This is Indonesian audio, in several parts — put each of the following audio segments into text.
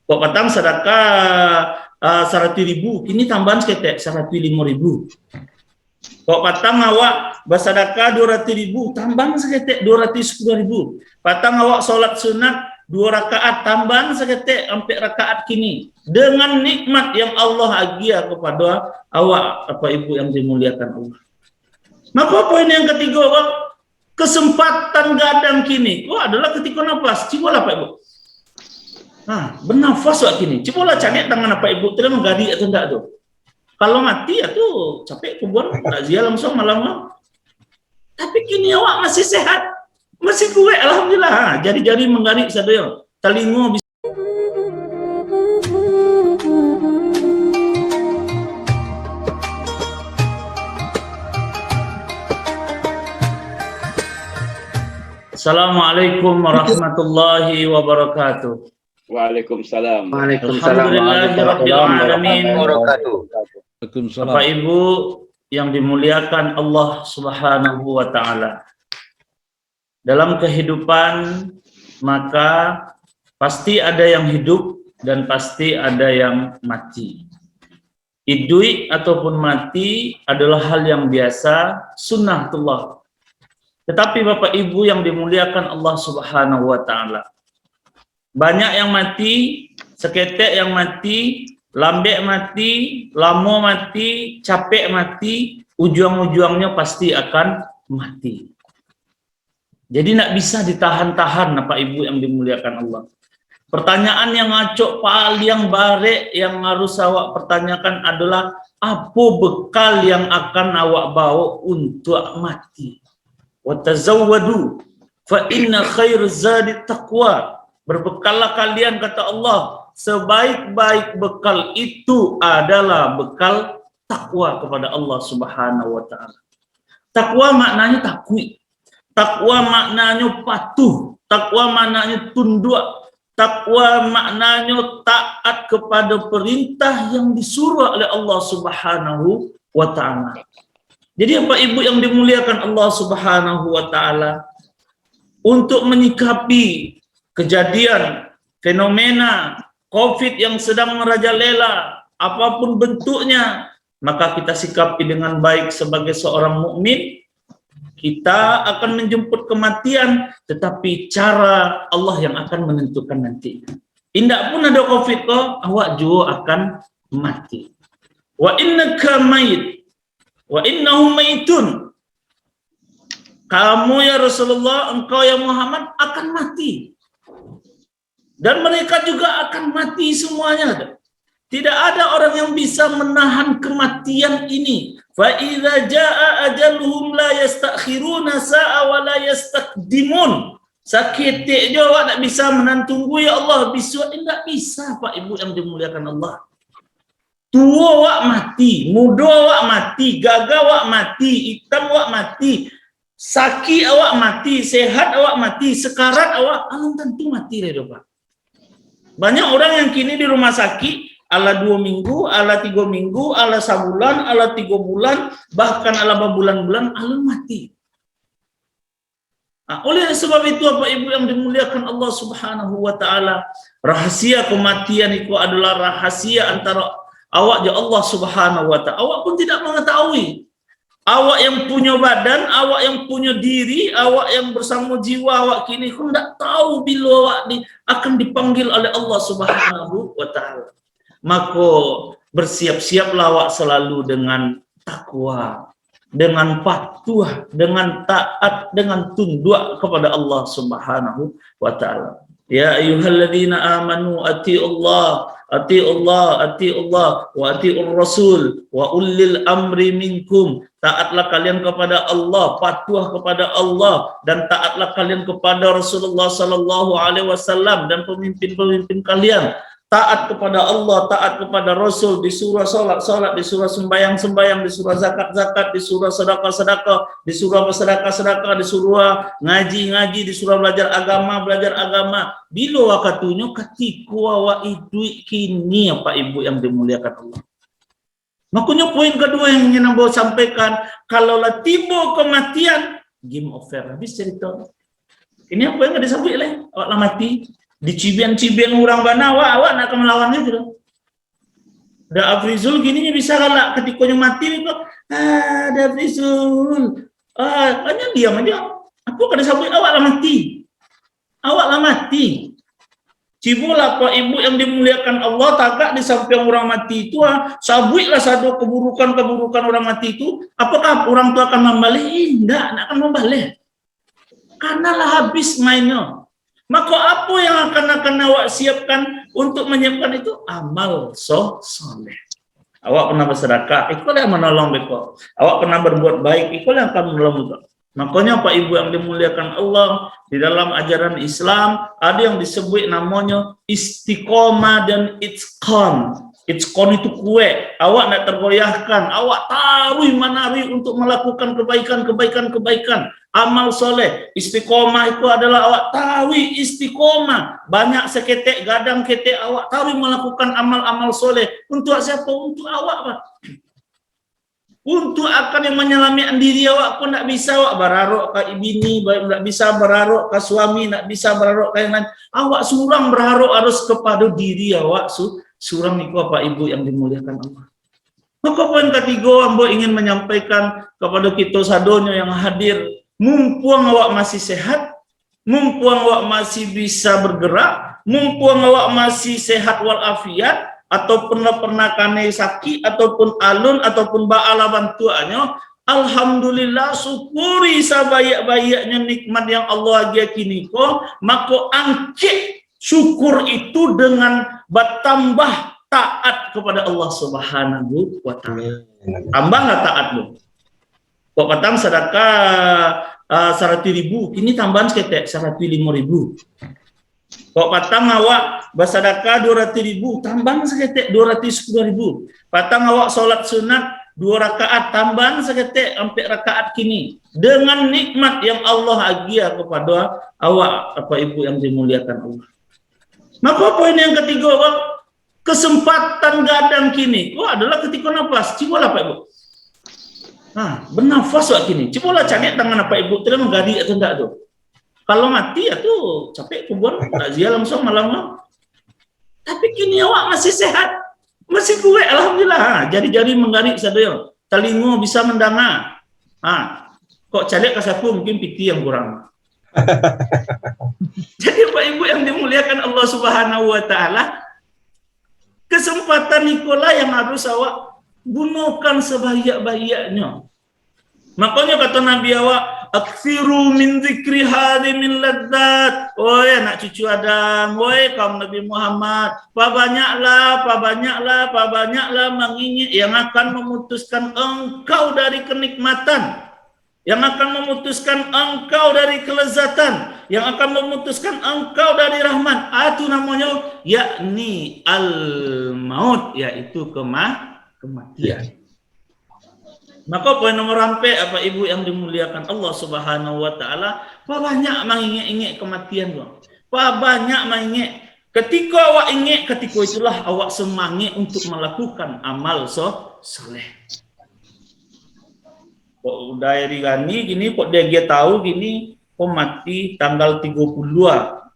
Kok patang sedekah 100.000, kini tambahan seketek 105.000. Kok patang awak bersedekah 200.000, tambahan seketek 210.000. Patang awak solat sunat 2 rakaat, tambahan seketek 4 rakaat kini. Dengan nikmat yang Allah agia kepada awak, apa ibu yang dimuliakan Allah. Maka poin yang ketiga, Pak, kesempatan gadang kini, adalah ketika nafas. Cobalah Pak Ibu. Bernafas waktu kini. Cobalah cari tangan apa Ibu, tidak menggadi atau enggak tuh. Kalau mati ya tuh capek kubuan, razia langsung malam. Tapi kini awak masih sehat, masih kuat, alhamdulillah. Jari-jari menggarik sadaya, telinga bisa. Assalamualaikum warahmatullahi wabarakatuh. Waalaikumsalam. Alhamdulillahirrahmanirrahim. Bapak Ibu yang dimuliakan Allah Subhanahu wa Ta'ala, dalam kehidupan maka pasti ada yang hidup dan pasti ada yang mati. Hidup ataupun mati adalah hal yang biasa, sunnatullah. Tetapi Bapak Ibu yang dimuliakan Allah Subhanahu wa Ta'ala, banyak yang mati, seketek yang mati, lambek mati, lama mati, capek mati, ujung-ujungnya pasti akan mati. Jadi tidak bisa ditahan-tahan Bapak Ibu yang dimuliakan Allah. Pertanyaan yang ngacok paling barek yang harus awak pertanyakan adalah, apa bekal yang akan awak bawa untuk mati? Wa tazawwadu fa inna khairaz zadi taqwa. Berbekallah kalian, kata Allah, sebaik-baik bekal itu adalah bekal takwa kepada Allah Subhanahu wa Ta'ala. Takwa maknanya takwi, takwa maknanya patuh, takwa maknanya tunduk, takwa maknanya taat kepada perintah yang disuruh oleh Allah Subhanahu wa Ta'ala. Jadi Bapak Ibu yang dimuliakan Allah Subhanahu wa Ta'ala, untuk menyikapi kejadian, fenomena COVID yang sedang merajalela, apapun bentuknya, maka kita sikapi dengan baik sebagai seorang mukmin. Kita akan menjemput kematian, tetapi cara Allah yang akan menentukan nanti. Indak pun ada COVID kok, awak juga akan mati. Wa innaka mayit, wa innahum mayitun. Kamu ya Rasulullah, engkau ya Muhammad akan mati. Dan mereka juga akan mati semuanya. Tidak ada orang yang bisa menahan kematian ini. Fa idza jaa ajaluhum la yastakhiruna sa'a wa la yastaqdimun. Sakitik je awak tak bisa menahan tunggu ya Allah, besok tidak bisa Pak Ibu yang dimuliakan Allah. Tua awak mati, muda awak mati, gagah awak mati, hitam awak mati, sakit awak mati, sehat awak mati, sekarat awak belum tentu mati Pak. Banyak orang yang kini di rumah sakit, ala 2 minggu, ala 3 minggu, ala sebulan, ala 3 bulan, bahkan ala berbulan-bulan, ala mati. Oleh sebab itu Bapak Ibu yang dimuliakan Allah Subhanahu wa Ta'ala, rahasia kematian itu adalah rahasia antara awak dan Allah Subhanahu wa Ta'ala. Awak pun tidak mengetahui. Awak yang punya badan, awak yang punya diri, awak yang bersama jiwa awak kini, kau tidak tahu bila awak akan dipanggil oleh Allah Subhanahu wa Ta'ala. Maka bersiap-siaplah awak selalu dengan takwa, dengan patuh, dengan taat, dengan tunduk kepada Allah Subhanahu wa Ta'ala. Ya ayyuhalladzina amanu atiiullah wa atiiur rasul wa ulil amri minkum. Taatlah kalian kepada Allah, patuh kepada Allah, dan taatlah kalian kepada Rasulullah sallallahu alaihi wasallam dan pemimpin-pemimpin kalian. Taat kepada Allah, taat kepada Rasul, disuruh salat, disuruh sembahyang, disuruh zakat, disuruh sedekah, disuruh bersedekah, disuruh ngaji, disuruh belajar agama. Bila wakatunya ketika awak hidup kini Pak Ibu yang dimuliakan Allah. Makanya poin kedua yang ingin saya sampaikan, kalaulah tiba kematian, game over, habis cerita. Ini apa yang disampaikan oleh awak mati. Dicibian-cibian orang bana, awak nak melawan itu. Da Afrizul gini bisa kalah ketika mati itu. Da Afrizul. Hanya diam aja. Aku kada sabut awak lah mati. Awak lah mati. Cibulah Pak Ibu yang dimuliakan Allah, tagak di samping orang mati itu, sabuilah satu keburukan-keburukan orang mati itu, apakah orang tua akan membalih? Enggak akan membalih. Karena lah habis mainnya. Maka apa yang akan awak siapkan untuk menyiapkan itu? Amal soleh. Awak pernah bersedekah, itulah yang menolong beko. Awak pernah berbuat baik, itulah yang akan menolong beko. Makanya Pak Ibu yang dimuliakan Allah, di dalam ajaran Islam ada yang disebut namanya istiqomah dan itqan. Itqan itu kue, awak nak tergoyahkan, awak taruh manari untuk melakukan kebaikan. Amal soleh, istiqomah itu adalah awak taruh istiqomah. Banyak seketek, gadang ketek, awak taruh melakukan amal-amal soleh. Untuk siapa? Untuk awak, Pak. Untuk akan yang menyelamatkan diri awak pun tak bisa awak berharap ke bini, tak bisa berharap ke suami, tak bisa berharap ke yang lain. Awak surang berharap harus kepada diri awak. Surang itu Pak Ibu yang dimuliakan Allah. Maka poin ketiga, ambo ingin menyampaikan kepada kita sadonya yang hadir, mumpung awak masih sehat, mumpung awak masih bisa bergerak, mumpung awak masih sehat walafiat, ataupun pernah kane sakit, ataupun alun, ataupun ba'ala bantuannya, alhamdulillah syukuri sabayak-bayaknya nikmat yang Allah kini ko, maka angkit syukur itu dengan bertambah taat kepada Allah Subhanahu wa Ta'ala. Tambahlah taat lu. Kok petang sedekah 100.000, kini tambahan seketek 105.000. Kok patang awak bersedekah 200.000, tambahan seketek 210.000. Patang awak solat sunat 2 rakaat, tambahan seketek 4 rakaat kini. Dengan nikmat yang Allah agia kepada awak, Bapak Ibu yang dimuliakan Allah. Maka poin yang ketiga, Pak, kesempatan gadang kini adalah ketika nafas. Cobalah Pak Ibu. Bernafas wak kini. Cobalah cari tangan Bapak Ibu, tidak menggadi atau enggak tuh. Kalau mati ya tuh capek kuburan, takziah langsung malam. Tapi kini awak masih sehat, masih kuat, alhamdulillah. Jari-jari menggarik sadaya, telinga bisa mendengar. Kok calik ke sapu mungkin piti yang kurang. Jadi Pak Ibu yang dimuliakan Allah Subhanahu wa Ta'ala, kesempatan itulah yang harus awak gunakan sebaik-baiknya. Makanya kata Nabi awak, aksiru min zikri hadimin ladzat. Oi anak cucu Adam, oi kaum Nabi Muhammad, pabanyaklah mengingat yang akan memutuskan engkau dari kenikmatan, yang akan memutuskan engkau dari kelezatan, yang akan memutuskan engkau dari rahmat. Itu namanya yakni al-maut, yaitu kematian. Maka poin nomor sampai apa Ibu yang dimuliakan Allah Subhanahu wa Ta'ala, banyak mengingat-ingat kematian bang. Banyak mengingat. Ketika awak ingat, ketika itulah awak semangat untuk melakukan amal soleh. Kok udah hari gini kok dia tahu gini kok mati tanggal 30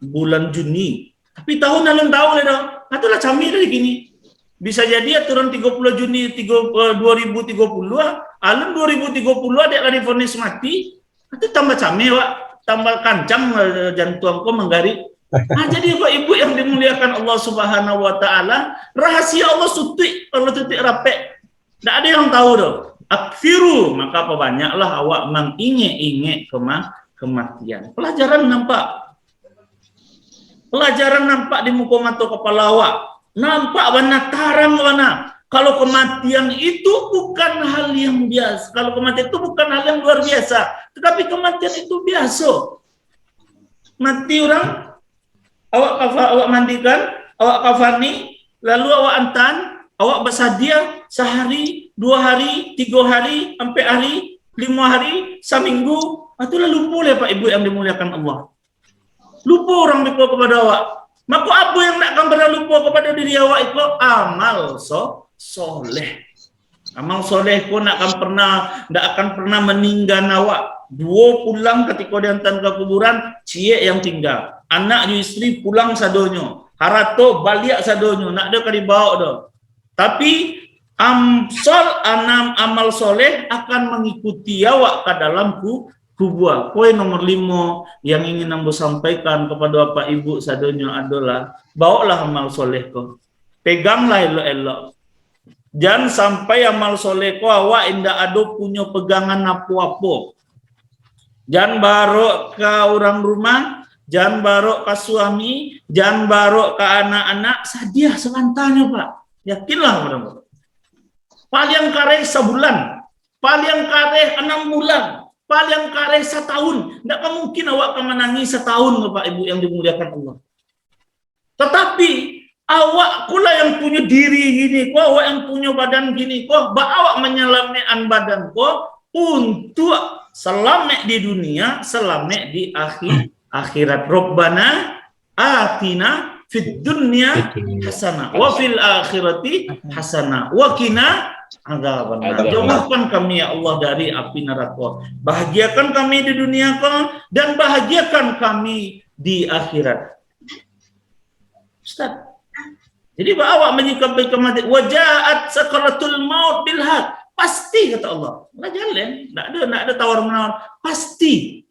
bulan Juni. Tapi tahun lalu tahu lah dong. Itulah kami dari gini. Bisa jadi aturan 30 Juni 2030, alun 2030 ada lagi vonis mati, itu tambah came Wak, tambah kancang jantungku menggarik. Jadi Bapak Ibu yang dimuliakan Allah Subhanahu wa Ta'ala, rahasia Allah tutik rapek. Tidak ada yang tahu doh. Akfiru, maka banyaklah awak mengingat-ingat kematian. Pelajaran nampak di muka mata kepala awak. Nampak warna tarang warna. Kalau kematian itu bukan hal yang biasa. Kalau kematian itu bukan hal yang luar biasa. Tetapi kematian itu biasa. Mati orang, awak mandikan, awak kafani, lalu awak antan, awak bersedia sehari, 2 hari, 3 hari, 4 hari, 5 hari, seminggu. Itulah lupa ya Pak Ibu yang dimuliakan Allah. Lupa orang lupa kepada awak. Maka apa yang nak akan pernah lupa kepada diri awak itu amal soleh. Amal soleh pun tak akan pernah meninggal awak. 2 pulang ketika dihantar ke kuburan, cie yang tinggal. anak ju istri pulang sadonyo, harato balik sadonyo, nak ada kali bawa do. Tapi amal soleh akan mengikuti awak ke dalam kubua. Poin nomor 5 yang ingin ambo sampaikan kepada Bapak Ibu sadonyo adalah bawalah amal soleh ko. Peganglah elok-elok. Jangan sampai amal soleh ko awak indah ado punya pegangan apa-apa. Jangan barok ke orang rumah, jangan barok ke suami, jangan barok ke anak-anak, sadiah semantanya Pak. Yakinlah Bapak. Paling kare sebulan, paling kare 6 bulan, paling kare setahun. Tidak mungkin awak akan menangis setahun Bapak Ibu yang dimuliakan Allah. Tetapi awak pula yang punya diri gini, kok awak yang punya badan gini, kok awak menyelamatkan badan kok untuk selamat di dunia, selamat di akhirat. Rabbana atina fid dunya hasanah wa fil akhirati hasanah wa qina adzabannar. Jauhkan kami ya Allah dari api neraka. Bahagiakan kami di dunia dan bahagiakan kami di akhirat. Ustaz. Jadi awak menyikapi kematian, wajaat sakaratul maut bil haq. Pasti kata Allah. Enggak jalan, enggak ada tawar-menawar. Pasti.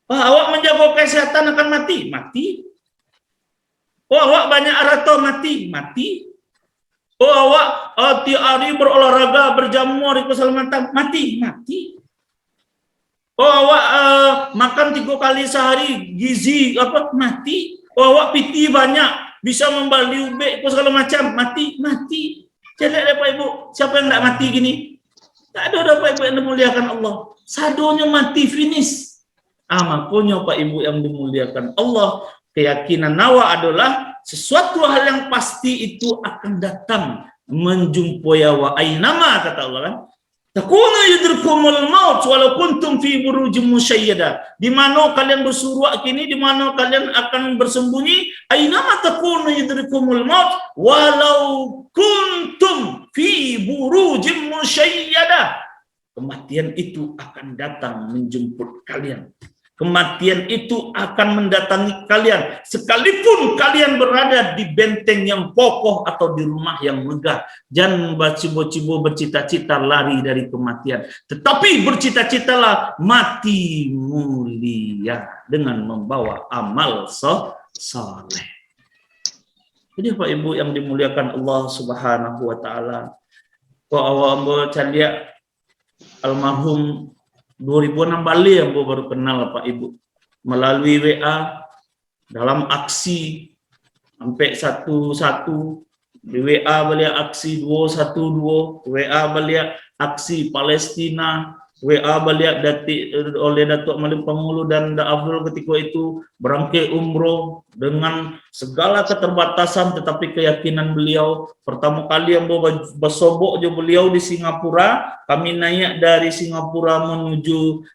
Awak menjaga kesehatan akan mati, mati. Awak banyak harta mati, mati. Awak tiap hari berolahraga, berjamur di keselamatan, mati, mati. Awak makan 3 kali sehari, gizi mati. Awak piti banyak, bisa membeli ubek segala macam, mati, mati. Jadi Bapak Ibu, siapa yang tidak mati gini? Tak ada Bapak Ibu yang dimuliakan Allah. Sadonya mati, finish. Makanya Pak Ibu yang dimuliakan Allah, keyakinan nawa adalah sesuatu hal yang pasti itu akan datang menjumpai wa ainama kata Allah kan. Takuna yudrikumul maut walau kuntum fi burujim musyayyada. Di mana kalian bersuruak kini, di mana kalian akan bersembunyi, ainama takuna yudrikumul maut walau kuntum fi burujim musyayyada. Kematian itu akan datang menjemput kalian. Kematian itu akan mendatangi kalian sekalipun kalian berada di benteng yang kokoh atau di rumah yang megah. Jangan cibo-cibo bercita-cita lari dari kematian, tetapi bercita-citalah mati mulia dengan membawa amal soleh. Jadi Pak Ibu yang dimuliakan Allah Subhanahu wa taala, kok awak calia almarhum 2006 balik yang baru kenal Pak Ibu melalui WA dalam aksi sampai 1-1 di WA balik aksi 212, WA balik aksi Palestina, WA balik oleh Datuk Malik Pangulu dan Abdul ketika itu berangkat umroh dengan segala keterbatasan, tetapi keyakinan beliau. Pertama kali yang bersobok je beliau di Singapura, kami naik dari Singapura menuju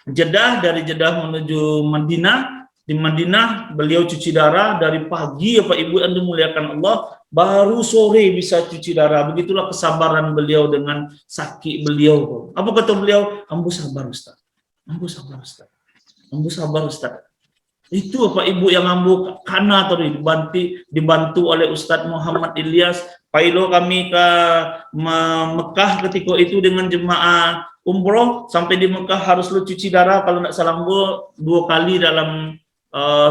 Jeddah, dari Jeddah menuju Madinah. Di Madinah beliau cuci darah dari pagi ya Pak Ibu yang dimuliakan Allah, baru sore bisa cuci darah. Begitulah kesabaran beliau dengan sakit beliau. Apa kata beliau? Ambu sabar Ustaz. Ambu sabar Ustaz. Ambu sabar Ustaz. Itu Pak Ibu yang ambu kana tadi dibantu oleh Ustadz Muhammad Ilyas. Pailo kami ke Mekah ketika itu dengan jemaah umroh, sampai di Mekah harus lu cuci darah kalau tidak salah 2 kali dalam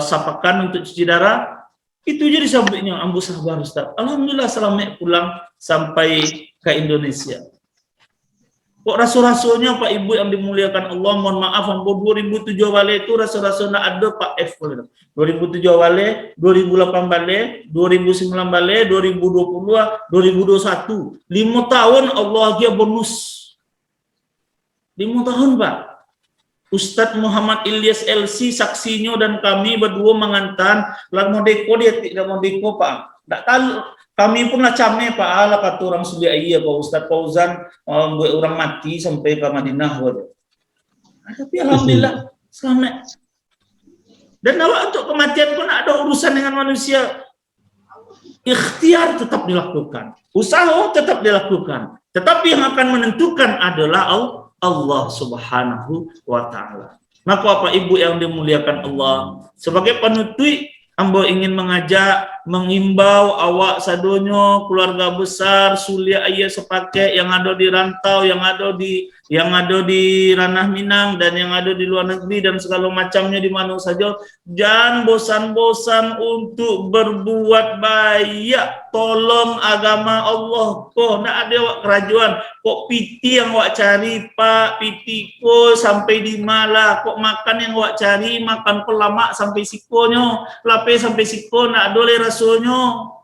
sapakan untuk cuci darah. Itu jadi sampainya ambu sabar Ustaz. Alhamdulillah selamat pulang sampai ke Indonesia. Kok rasul-rasulnya Pak Ibu yang dimuliakan Allah, mohon maaf, 2007 balik itu rasul-rasul tidak ada Pak F. 2007 balik, 2008 balik, 2009 balik, 2020, 2021. 5 tahun Allah dia bonus. 5 tahun Pak. Ustadz Muhammad Ilyas LC saksinya dan kami berdua mengantar modeko, dia tidak modeko Pak. Tak tahu kami pun lah camnya Pak, ala kata orang sudah iya Pak Ustadz Fauzan buat orang mati sampai ke Madinah. Tapi alhamdulillah selamat. Dan awak untuk kematian pun ada urusan dengan manusia. Ikhtiar tetap dilakukan, usaha tetap dilakukan, tetapi yang akan menentukan adalah Allah Subhanahu wa ta'ala. Maka Bapak Ibu yang dimuliakan Allah, sebagai penutup ambo ingin mengajak, mengimbau awak sadonyo, keluarga besar, sulia ayah sepaket yang ada di rantau, yang ada di ranah Minang dan yang ada di luar negeri dan segala macamnya di mana saja, jangan bosan-bosan untuk berbuat baik. Tolong agama Allah. Kok nak ada awak kerajaan, kok piti yang awak cari Pak, piti ko sampai di malah, kok makan yang awak cari makan pelamak sampai sikonyo, lape sampai siko nak dole rasonyo.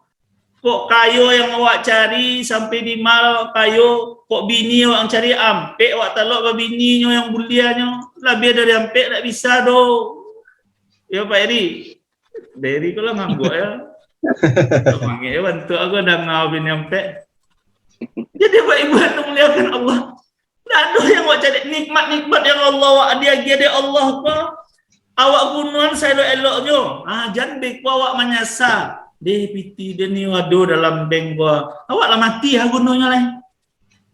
Kok kayo yang awak cari sampai di mal kayo, kok bini awak cari ampek awak talok ke bininyo yang bulianyo, lebih dari ampek tak bisa do. Ya Pak Eri, Dari kalau ngambuk ya. Manggil bantu aku dah ngawin ampek. Jadi Pak Ibu yang muliakan Allah, ada yang awak cari nikmat-nikmat yang Allah dia Allah kok. Awak gunuan saya eloknya. Jangan bek awak menyasar. Piti dia ni wado dalam bank gua. Awak lah mati gunonya lah.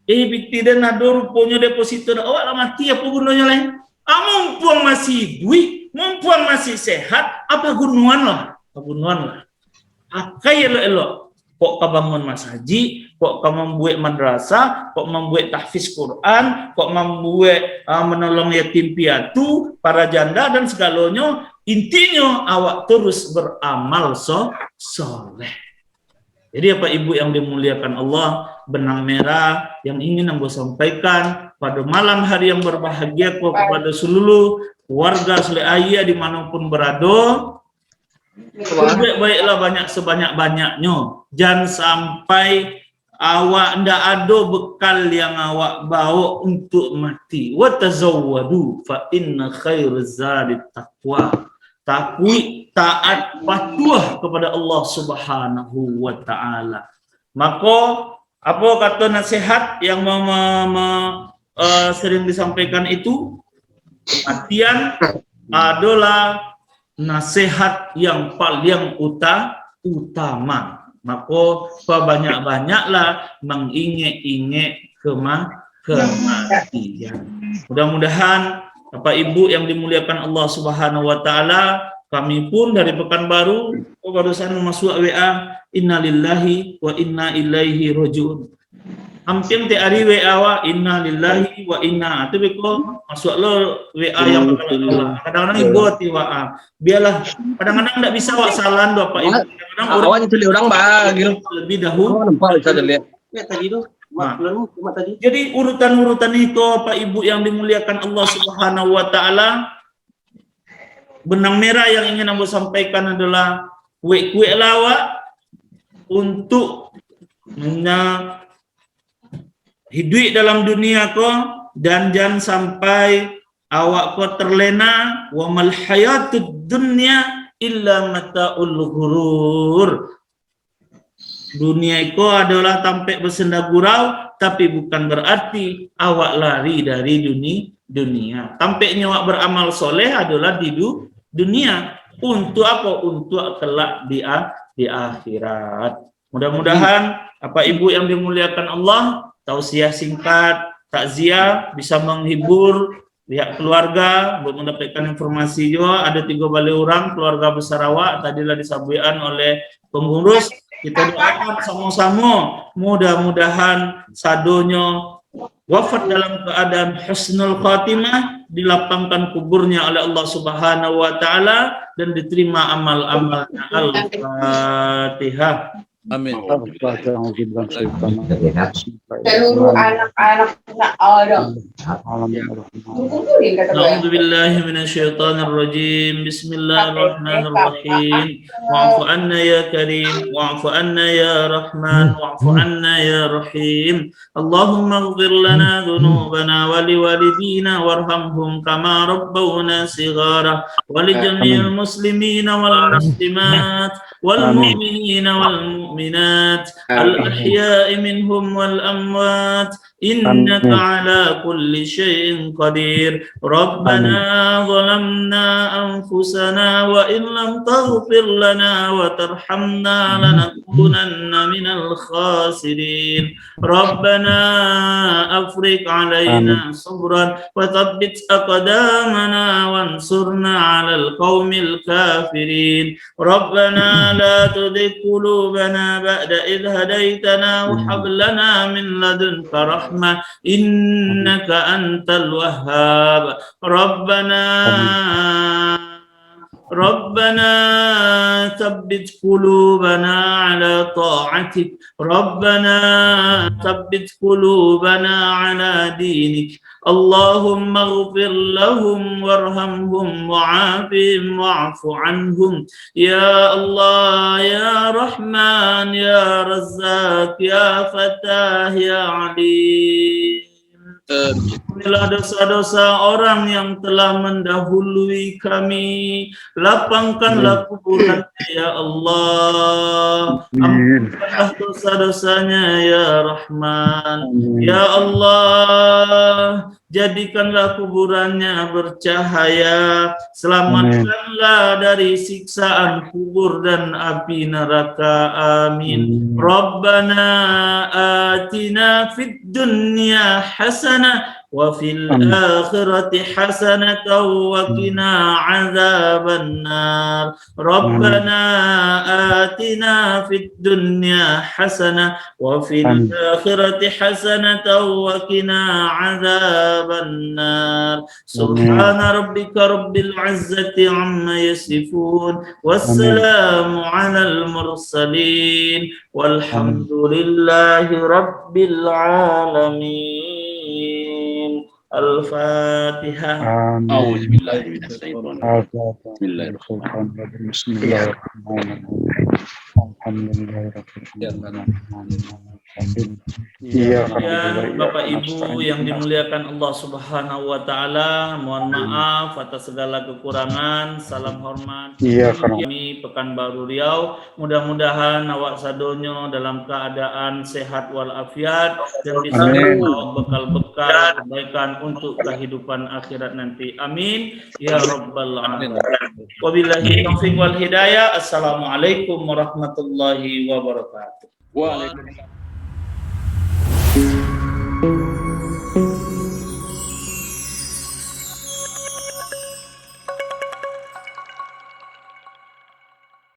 Piti dia nado rupanya deposito. Awak lah mati apa gunonya lah. Mumpung masih duit, mumpung masih sehat, apa gunuan lah. Akai elok-elok. Kok kau bangun masjid, kok kau membuat madrasah, kok membuat tahfiz Quran, kok membuat menolong yatim piatu, para janda dan segalanya. Intinya awak terus beramal soleh. Jadi Bapak Ibu yang dimuliakan Allah, benang merah yang ingin aku sampaikan pada malam hari yang berbahagia kepada seluruh keluarga Sleaya dimanapun berada. Baiklah banyak sebanyak-banyaknya. Jangan sampai awak ndak ada bekal yang awak bawa untuk mati. Wa tazawwadu fa inna khairaz zadi taqwa. Takwi, taat, patuh kepada Allah Subhanahu wa taala. Maka apa kata nasihat yang sering disampaikan itu, kematian adalah nasihat yang paling utama. Maka banyak-banyaklah mengingat-ingat kematian. Mudah-mudahan Bapak Ibu yang dimuliakan Allah Subhanahu wa taala, kami pun dari Pekanbaru barusan masuk WA, innalillahi wa inna ilaihi rajiun. Hampir tiap hari WA wa innalillahi wa inna. Itu beko masuk lo WA yang kadang-kadang ibu WA. Biarlah kadang-kadang enggak bisa wak salan Bapak Ibu. Kadang-kadang orang itu orang bagil lebih dahulu. Nampak bisa lihat. Ya tadi tu. Jadi urutan-urutan itu Pak Ibu yang dimuliakan Allah Subhanahu wa taala, benang merah yang ingin aku sampaikan adalah kue-kue lawak untuk hidup dalam dunia ko, dan jangan sampai awak ko terlena. Wa mal hayatud dunya illa mata'ul ghurur. Dunia itu adalah tampek bersenda gurau, tapi bukan berarti awak lari dari dunia. Tampeknya awak beramal soleh adalah di dunia. Untuk apa? Untuk kelak di akhirat. Mudah-mudahan Bapak Ibu yang dimuliakan Allah, tausiah singkat, takziah bisa menghibur pihak keluarga, buat mendapatkan informasi juga. Ada 3 balik orang keluarga besar awak, tadilah disampaikan oleh pengurus. Kita doakan sama-sama, mudah-mudahan sadonyo wafat dalam keadaan husnul khatimah, dilapangkan kuburnya oleh Allah Subhanahu wa taala dan diterima amal-amalnya. Al-Fatihah. Amin. Seluruh anak-anak nak ada. A'udzubillahi minasyaitonirrajim. Bismillahirrahmanirrahim. Wa'fu anna ya karim, wa'fu anna ya rahman, wa'fu anna ya rahim. Allahumma ighfir lana dhunubana wa liwalidina warhamhum kama rabbawna shighara wa li jami'il muslimina wal muslimat wal mu'minina wal المؤمنات الأحياء منهم والأموات إنك على كل شيء قدير ربنا ظلمنا أنفسنا وإن لم تغفر لنا وترحمنا لنكونن من الخاسرين ربنا أفرغ علينا صبرا وثبت أقدامنا وانصرنا على القوم الكافرين ربنا لا تزغ قلوبنا بعد إذ هديتنا وهب لنا من لدنك رحمة إنك أنت الوهاب ربنا ثبت قلوبنا على طاعتك ربنا ثبت قلوبنا على دينك اللهم اغفر لهم وارحمهم وعافهم واعف عنهم يا الله يا رحمن يا رزاق يا فتاح يا عليم. Ampunilah dosa-dosa orang yang telah mendahului kami, lapangkanlah kuburannya ya Allah, ampunkanlah dosa-dosanya ya Rahman, ya Allah, jadikanlah kuburannya bercahaya, selamatkanlah dari siksaan kubur dan api neraka, amin. Rabbana atina fid dunya hasanah wa fil akhirati hasanatan wa qina adzaban nar. Rabbana atina fid dunya hasanah wa fil akhirati hasanatan wa qina adzaban nar. Subhana rabbika rabbil izzati amma yasifun wassalamu alal mursalin walhamdulillahi rabbil alamin. Al-Fatihah. A'udzu billahi minasy syaithanir rajim. Bismillahirrahmanirrahim. Kemudian Bapak Ibu yang dimuliakan Allah Subhanahu wa taala, mohon maaf atas segala kekurangan. Salam hormat kami Pekanbaru Riau. Mudah-mudahan awak sadonyo dalam keadaan sehat walafiat dan bisa membawa bekal-bekal kebaikan untuk kehidupan akhirat nanti. Amin ya rabbal alamin. Wabillahi taufiq wal hidayah. Assalamualaikum warahmatullahi wabarakatuh. Waalaikumsalam.